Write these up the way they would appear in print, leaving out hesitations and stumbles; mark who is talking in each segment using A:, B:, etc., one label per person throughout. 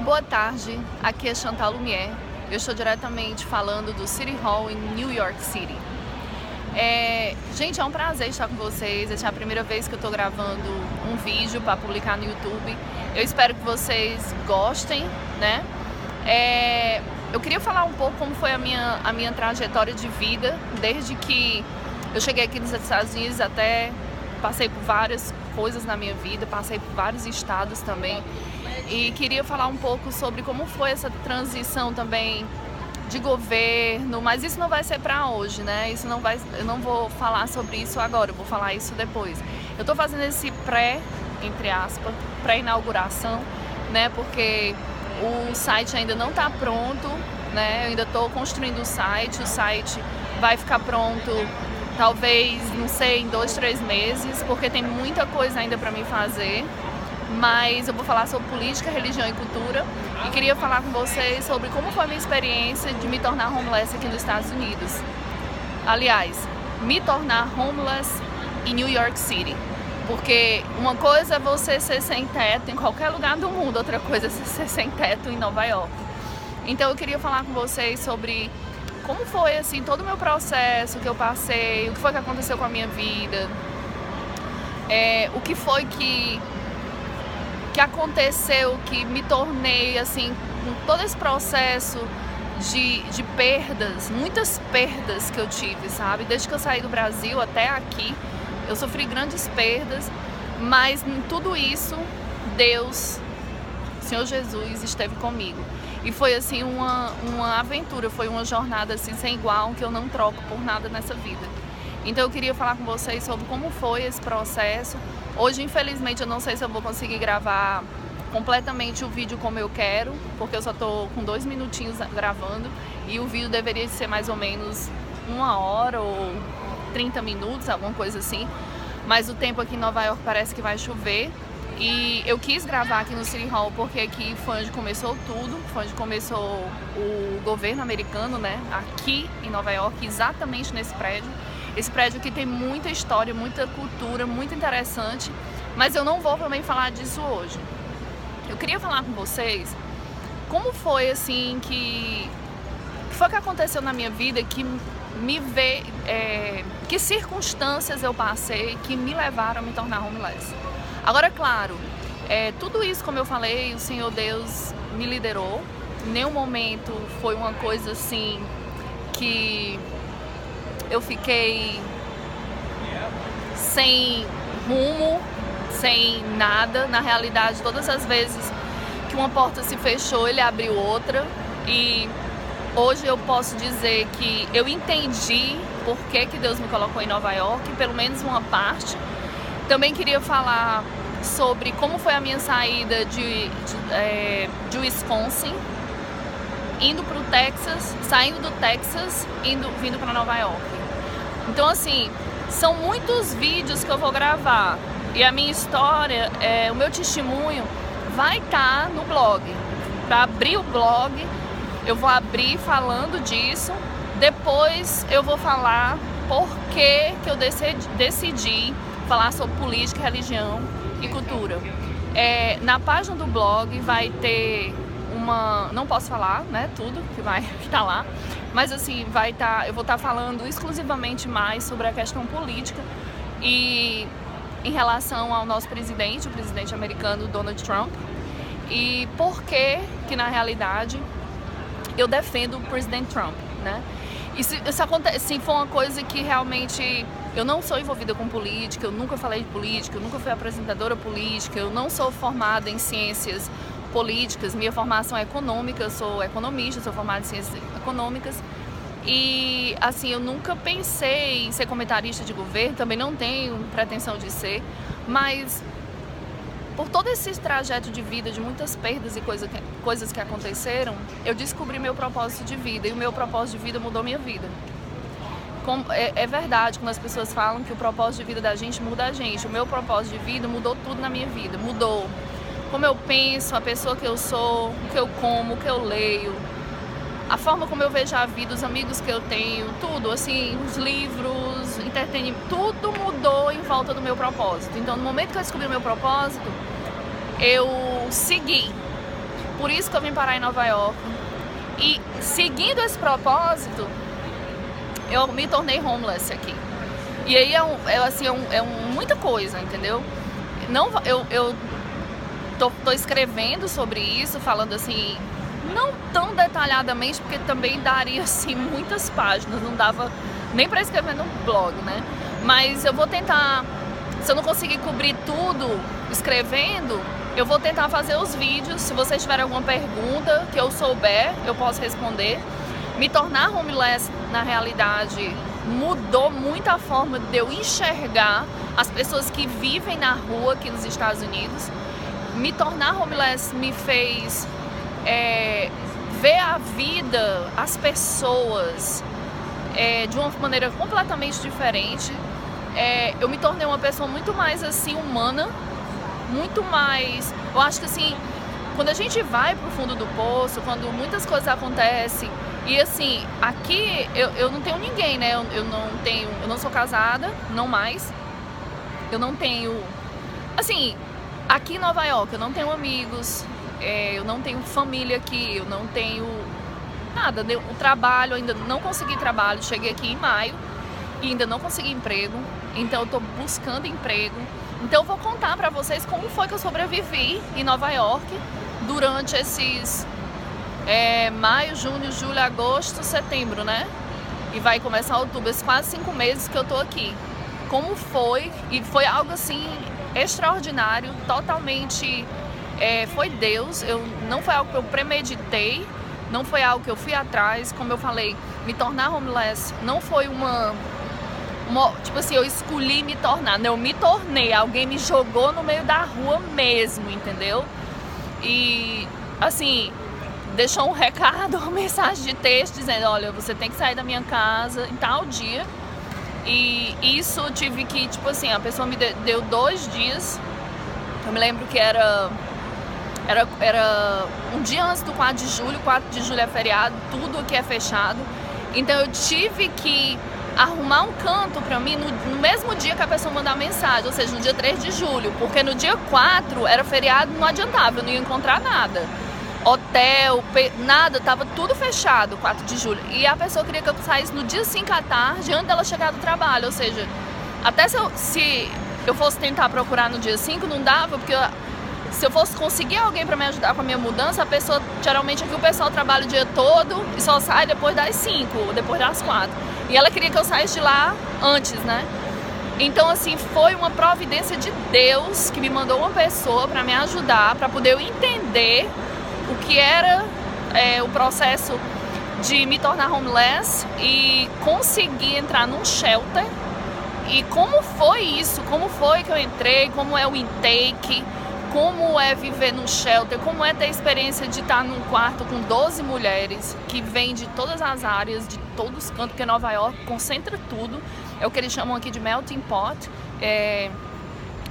A: Boa tarde, aqui é Chantal Lumière. Eu estou diretamente falando do City Hall em New York City. Gente, é um prazer estar com vocês. Essa é a primeira vez que eu estou gravando um vídeo para publicar no YouTube. Eu espero que vocês gostem, né? Eu queria falar um pouco como foi a minha trajetória de vida, desde que eu cheguei aqui nos Estados Unidos até passei por várias coisas na minha vida, passei por vários estados também. E queria falar um pouco sobre como foi essa transição também de governo, mas isso não vai ser para hoje, né? Eu não vou falar sobre isso agora, eu vou falar isso depois. Eu tô fazendo esse entre aspas, pré-inauguração, né? Porque o site ainda não tá pronto, né? Eu ainda tô construindo o site vai ficar pronto talvez, não sei, em 2, 3 meses, porque tem muita coisa ainda para mim fazer. Mas eu vou falar sobre política, religião e cultura e queria falar com vocês sobre como foi a minha experiência de me tornar homeless aqui nos Estados Unidos. Aliás, me tornar homeless em New York City. Porque uma coisa é você ser sem teto em qualquer lugar do mundo, outra coisa é você ser sem teto em Nova York. Então eu queria falar com vocês sobre como foi assim todo o meu processo que eu passei, o que foi que aconteceu com a minha vida, o que foi que aconteceu, que me tornei assim, com todo esse processo de perdas, muitas perdas que eu tive, sabe? Desde que eu saí do Brasil até aqui, eu sofri grandes perdas, mas em tudo isso, Deus, Senhor Jesus, esteve comigo. E foi assim uma aventura, foi uma jornada assim, sem igual, que eu não troco por nada nessa vida. Então eu queria falar com vocês sobre como foi esse processo. Hoje, infelizmente, eu não sei se eu vou conseguir gravar completamente o vídeo como eu quero, porque eu só tô com 2 minutinhos gravando e o vídeo deveria ser mais ou menos 1 hora ou 30 minutos, alguma coisa assim. Mas o tempo aqui em Nova York parece que vai chover e eu quis gravar aqui no City Hall porque aqui foi onde começou tudo, foi onde começou o governo americano, né? Aqui em Nova York, exatamente nesse prédio. Esse prédio aqui tem muita história, muita cultura, muito interessante, mas eu não vou também falar disso hoje. Eu queria falar com vocês como foi assim que foi que aconteceu na minha vida, que que circunstâncias eu passei que me levaram a me tornar homeless. Agora, claro, tudo isso, como eu falei, o Senhor Deus me liderou. Em nenhum momento foi uma coisa assim que eu fiquei sem rumo, sem nada. Na realidade, todas as vezes que uma porta se fechou, ele abriu outra. E hoje eu posso dizer que eu entendi por que Deus me colocou em Nova York, pelo menos uma parte. Também queria falar sobre como foi a minha saída de Wisconsin, indo para o Texas, saindo do Texas, vindo para Nova York. Então assim, são muitos vídeos que eu vou gravar e a minha história, o meu testemunho vai estar no blog. Para abrir o blog, eu vou abrir falando disso, depois eu vou falar por que eu decidi falar sobre política, religião e cultura. Na página do blog vai ter não posso falar, né, tudo que tá lá, mas assim, eu vou estar falando exclusivamente mais sobre a questão política e em relação ao nosso presidente, o presidente americano Donald Trump, e por que na realidade eu defendo o presidente Trump, né? Isso acontece, assim, foi uma coisa que realmente eu não sou envolvida com política, eu nunca falei de política, eu nunca fui apresentadora política, eu não sou formada em ciências políticas, minha formação é econômica, eu sou economista, sou formada em ciências econômicas e assim, eu nunca pensei em ser comentarista de governo, também não tenho pretensão de ser, mas por todo esse trajeto de vida, de muitas perdas e coisas que aconteceram, eu descobri meu propósito de vida e o meu propósito de vida mudou minha vida. É verdade quando as pessoas falam que o propósito de vida da gente muda a gente, o meu propósito de vida mudou tudo na minha vida, mudou como eu penso, a pessoa que eu sou, o que eu como, o que eu leio, a forma como eu vejo a vida, os amigos que eu tenho, tudo, assim, os livros, entretenimento, tudo mudou em volta do meu propósito. Então, no momento que eu descobri o meu propósito, eu segui. por isso que eu vim parar em Nova York. E seguindo esse propósito, eu me tornei homeless aqui. E aí muita coisa, entendeu? Não, eu tô escrevendo sobre isso, falando assim, não tão detalhadamente, porque também daria assim muitas páginas, não dava nem para escrever no blog, né? Mas eu vou tentar, se eu não conseguir cobrir tudo escrevendo, eu vou tentar fazer os vídeos. Se vocês tiverem alguma pergunta que eu souber, eu posso responder. Me tornar homeless, na realidade, mudou muito a forma de eu enxergar as pessoas que vivem na rua aqui nos Estados Unidos. Me tornar homeless me fez ver a vida, as pessoas de uma maneira completamente diferente. Eu me tornei uma pessoa muito mais assim humana, muito mais... Eu acho que assim, quando a gente vai pro fundo do poço, quando muitas coisas acontecem, e assim, aqui eu não tenho ninguém, né? Eu não sou casada, não mais. Eu não tenho... Assim, aqui em Nova York eu não tenho amigos, eu não tenho família aqui, eu não tenho nada. O trabalho, ainda não consegui trabalho, cheguei aqui em maio e ainda não consegui emprego, então eu tô buscando emprego. Então eu vou contar pra vocês como foi que eu sobrevivi em Nova York durante esses maio, junho, julho, agosto, setembro, né? E vai começar outubro, esses quase 5 meses que eu tô aqui. Como foi, e foi algo assim extraordinário, totalmente, foi Deus. Não foi algo que eu premeditei, não foi algo que eu fui atrás. Como eu falei, me tornar homeless não foi tipo assim, eu escolhi me tornar, não, eu me tornei, alguém me jogou no meio da rua mesmo, entendeu? E assim, deixou um recado, uma mensagem de texto dizendo, olha, você tem que sair da minha casa em tal dia. E isso eu tive que, tipo assim, a pessoa me deu 2 dias. Eu me lembro que era um dia antes do 4 de julho, 4 de julho é feriado, tudo aqui é fechado. Então eu tive que arrumar um canto pra mim no mesmo dia que a pessoa mandar mensagem, ou seja, no dia 3 de julho, porque no dia 4 era feriado, não adiantava, eu não ia encontrar nada. Hotel, nada, tava tudo fechado, 4 de julho. E a pessoa queria que eu saísse no dia 5 à tarde, antes dela chegar do trabalho. Ou seja, até se eu fosse tentar procurar no dia 5, não dava, porque se eu fosse conseguir alguém pra me ajudar com a minha mudança, a pessoa, geralmente aqui o pessoal trabalha o dia todo e só sai depois das 5, depois das 4. E ela queria que eu saísse de lá antes, né? Então, assim, foi uma providência de Deus que me mandou uma pessoa pra me ajudar, pra poder eu entender o que era o processo de me tornar homeless e conseguir entrar num shelter. E como foi isso, como foi que eu entrei, como é o intake, como é viver num shelter, como é ter a experiência de estar num quarto com 12 mulheres que vêm de todas as áreas, de todos os cantos, porque Nova York concentra tudo, é o que eles chamam aqui de melting pot,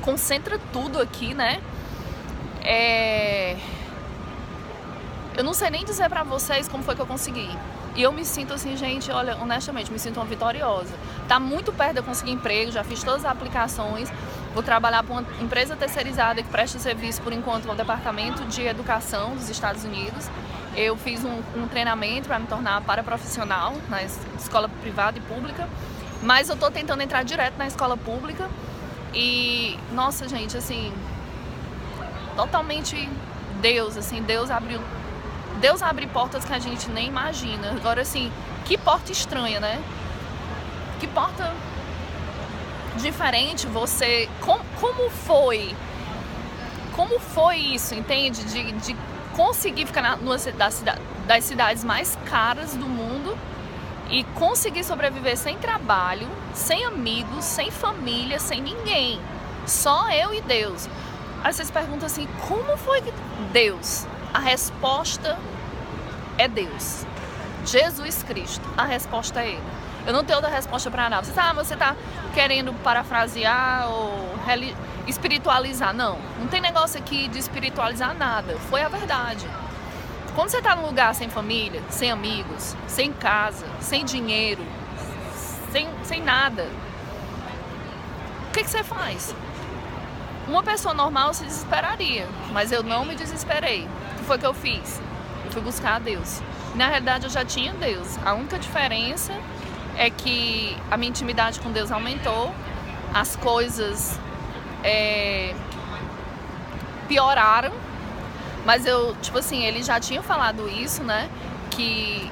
A: concentra tudo aqui, né? Eu não sei nem dizer pra vocês como foi que eu consegui. E eu me sinto assim, gente, olha, honestamente, me sinto uma vitoriosa. Tá muito perto de eu conseguir emprego, já fiz todas as aplicações. Vou trabalhar para uma empresa terceirizada que presta serviço, por enquanto, ao Departamento de Educação dos Estados Unidos. Eu fiz um treinamento para me tornar paraprofissional na escola privada e pública. Mas eu tô tentando entrar direto na escola pública. E, nossa, gente, assim, totalmente Deus, assim, Deus abre portas que a gente nem imagina. Agora, assim, que porta estranha, né? Que porta diferente você... Como foi? Como foi isso, entende? De conseguir ficar numa das cidades mais caras do mundo e conseguir sobreviver sem trabalho, sem amigos, sem família, sem ninguém. Só eu e Deus. Aí vocês perguntam assim, como foi que Deus? A resposta é Deus. Jesus Cristo. A resposta é Ele. Eu não tenho outra resposta para nada. Você tá querendo parafrasear ou espiritualizar. Não tem negócio aqui de espiritualizar nada. Foi a verdade. Quando você tá num lugar sem família, sem amigos, sem casa, sem dinheiro, sem nada, o que você faz? Uma pessoa normal se desesperaria, mas eu não me desesperei. que foi que eu fiz? Eu fui buscar a Deus. Na realidade, eu já tinha Deus. A única diferença é que a minha intimidade com Deus aumentou, as coisas pioraram, mas eu, tipo assim, ele já tinha falado isso, né? Que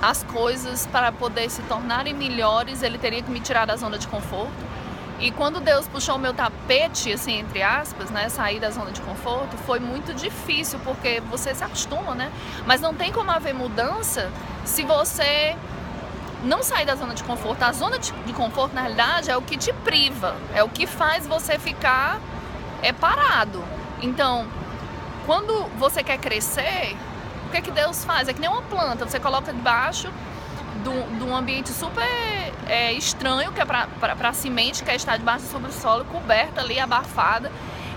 A: as coisas, para poder se tornarem melhores, ele teria que me tirar da zona de conforto. E quando Deus puxou o meu tapete, assim, entre aspas, né, sair da zona de conforto, foi muito difícil, porque você se acostuma, né? Mas não tem como haver mudança se você não sair da zona de conforto. A zona de conforto, na realidade, é o que te priva, é o que faz você ficar parado. Então, quando você quer crescer, o que é que Deus faz? É que nem uma planta, você coloca debaixo de um ambiente super estranho, que é para a semente que está debaixo sobre o solo, coberta ali, abafada,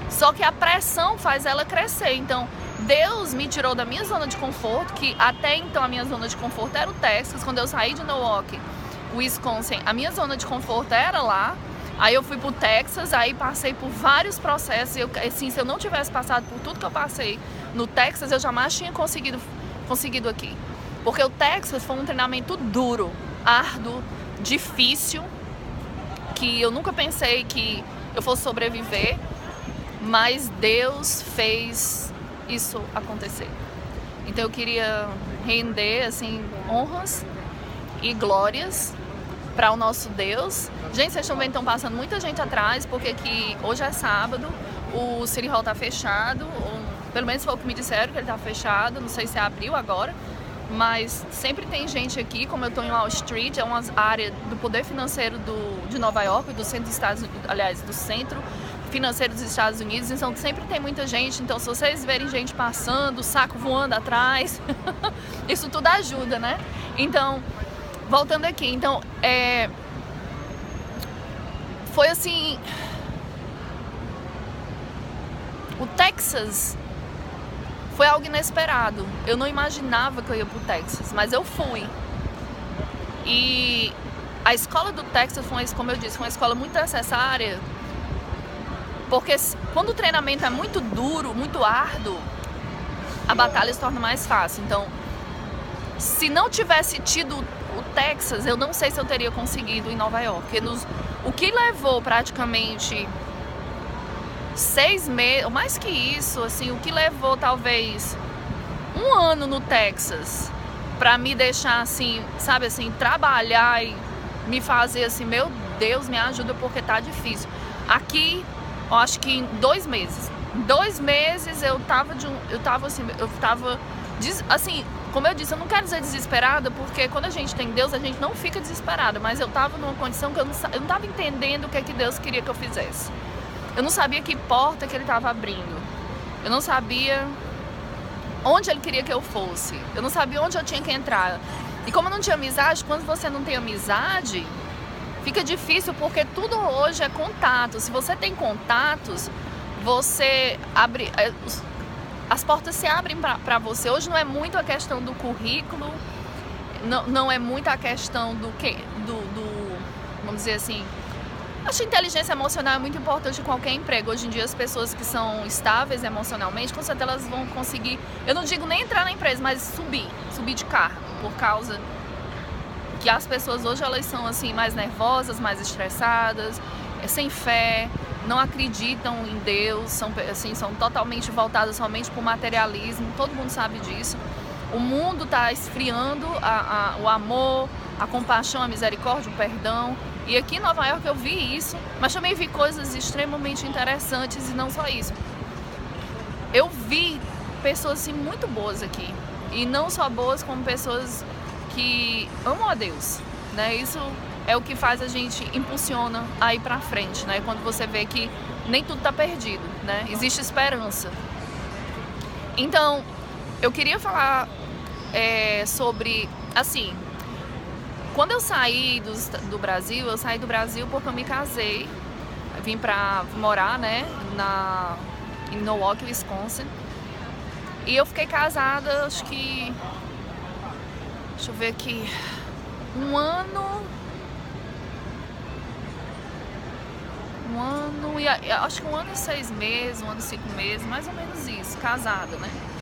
A: só que a pressão faz ela crescer. Então, Deus me tirou da minha zona de conforto, que até então a minha zona de conforto era o Texas. Quando eu saí de Milwaukee, Wisconsin, a minha zona de conforto era lá. Aí eu fui pro Texas, aí passei por vários processos. Assim, se eu não tivesse passado por tudo que eu passei no Texas, eu jamais tinha conseguido aqui. Porque o Texas foi um treinamento duro, árduo, difícil, que eu nunca pensei que eu fosse sobreviver, mas Deus fez isso acontecer. Então eu queria render, assim, honras e glórias para o nosso Deus. Gente, vocês também estão passando muita gente atrás, porque aqui hoje é sábado, o City Hall tá fechado, ou pelo menos foi o que me disseram, que ele tá fechado, não sei se abriu agora, mas sempre tem gente aqui. Como eu tô em Wall Street, é uma área do poder financeiro de Nova York, do centro dos Estados Unidos, aliás, do centro financeiro dos Estados Unidos, então sempre tem muita gente. Então, se vocês verem gente passando, saco voando atrás, isso tudo ajuda, né? Então, voltando aqui, então, foi assim, o Texas foi algo inesperado. Eu não imaginava que eu ia pro Texas, mas eu fui. E a escola do Texas foi, como eu disse, uma escola muito necessária, porque quando o treinamento é muito duro, muito árduo, a batalha se torna mais fácil. Então, se não tivesse tido o Texas, eu não sei se eu teria conseguido em Nova York. O que levou praticamente 6 meses, ou mais que isso, assim, o que levou talvez 1 ano no Texas pra me deixar assim, sabe, assim, trabalhar e me fazer assim, meu Deus, me ajuda porque tá difícil. Aqui, eu acho que em 2 meses. Em 2 meses eu tava assim, como eu disse, eu não quero dizer desesperada, porque quando a gente tem Deus, a gente não fica desesperada, mas eu tava numa condição que eu não tava entendendo o que é que Deus queria que eu fizesse. Eu não sabia que porta que Ele estava abrindo. Eu não sabia onde Ele queria que eu fosse. Eu não sabia onde eu tinha que entrar. E como eu não tinha amizade, quando você não tem amizade, fica difícil, porque tudo hoje é contato. Se você tem contatos, você abre, as portas se abrem para você. Hoje não é muito a questão do currículo, não é muito a questão do vamos dizer assim, acho que inteligência emocional é muito importante em qualquer emprego. Hoje em dia, as pessoas que são estáveis emocionalmente, com certeza elas vão conseguir, eu não digo nem entrar na empresa, mas subir de cargo, por causa que as pessoas hoje, elas são assim, mais nervosas, mais estressadas, sem fé, não acreditam em Deus, são totalmente voltadas somente para o materialismo. Todo mundo sabe disso. O mundo está esfriando o amor, a compaixão, a misericórdia, o perdão. E aqui em Nova York eu vi isso, mas também vi coisas extremamente interessantes, e não só isso. Eu vi pessoas assim, muito boas aqui, e não só boas, como pessoas que amam a Deus, né? Isso é o que faz a gente, impulsiona a ir pra frente, né? Quando você vê que nem tudo tá perdido, né? Existe esperança. Então, eu queria falar sobre, assim, quando eu saí do Brasil, eu saí do Brasil porque eu me casei, vim pra morar, né, em Milwaukee, Wisconsin, e eu fiquei casada, acho que, deixa eu ver aqui, 1 um ano e acho que 1 ano e 6 meses, 1 ano e 5 meses, mais ou menos isso, casada, né?